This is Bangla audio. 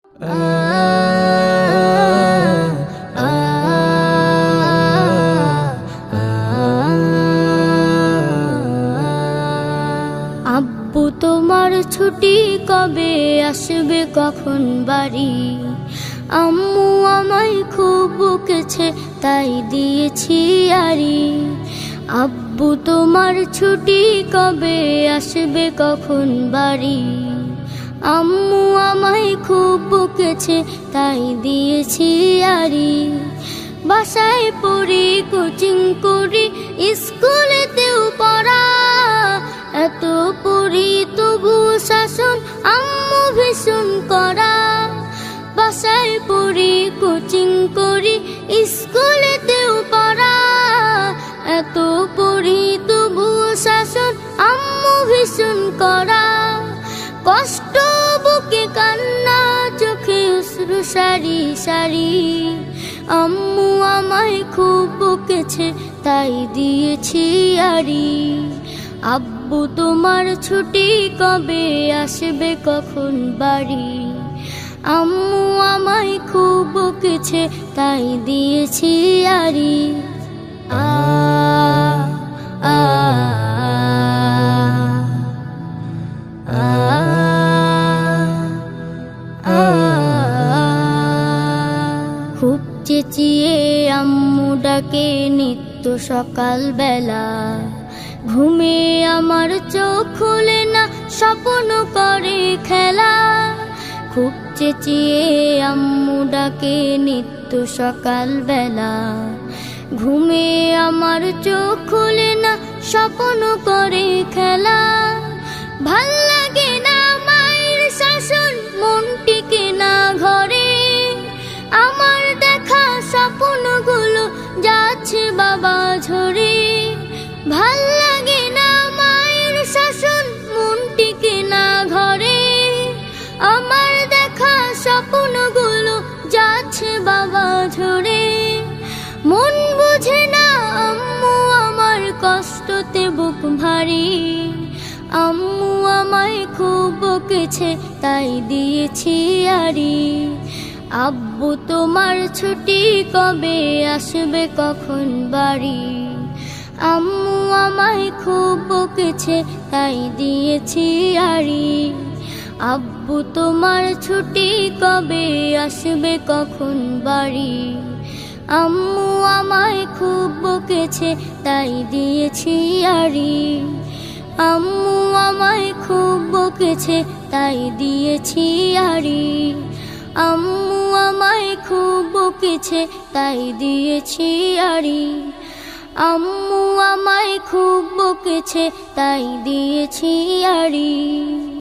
আব্বু তোমার ছুটি কবে আসবে, কখন বাড়ি? আম্মু আমায় খুব বকেছে, তাই দিয়েছি আড়ি। আব্বু তোমার ছুটি কবে আসবে, কখন বাড়ি? আম্মু আমায় খুব বকেছে, তাই দিয়েছি আড়ি। বাসায় পড়ি, কোচিং করি, স্কুলেতেও পড়া, এত পড়ি তবু শাসন আম্মু ভীষণ করা। বাসায় পড়ি, কোচিং করি, স্কুলেতেও পড়া, এত পড়ি তবু শাসন আম্মু ভীষণ করা। কষ্ট বুকে কান্না, চোখে অশ্রু সারি সারি। আম্মু আমায় খুব বকেছে, তাই দিয়েছি আড়ি। আব্বু তোমার ছুটি কবে আসবে, কখন বাড়ি? আম্মু আমায় খুব বকেছে, তাই দিয়েছি আড়ি। আ আ খুব চেঁচিয়ে আম্মু ডাকে নিত্য সকাল বেলা। ঘুমে আমার চোখ খুলে না, স্বপ্ন করে খেলা। খুব চেঁচিয়ে আম্মু ডাকে নিত্য সকাল বেলা। ঘুমে আমার চোখ খুলে না, স্বপ্ন করে খেলা। ভাল লাগে না মায়ের শাসন, মন টিকে না ঘরে। আমার দেখা স্বপ্নগুলো যাচ্ছে বাবা ঝরে। ভাল লাগে না মায়ের শাসন, মন টিকে না ঘরে। আমার দেখা স্বপ্নগুলো যাচ্ছে বাবা ঝরে। মন বুঝে না আম্মু আমার কষ্টতে বুক ভারী। আম্মু আমায় খুব বকেছে, তাই দিয়েছি আড়ি। আব্বু তোমার ছুটি কবে আসবে, কখন বাড়ি? আম্মু আমায় খুব বকেছে, তাই দিয়েছি আড়ি। আব্বু তোমার ছুটি কবে আসবে, কখন বাড়ি? আম্মু আমায় খুব বকেছে, তাই দিয়েছি আড়ি। আম্মু আমায় খুব বকেছে, তাই দিয়েছি আড়ি। আম্মু আমায় খুব বকেছে, তাই দিয়েছি আড়ি। আম্মু আমায় খুব বকেছে, তাই দিয়েছি আড়ি।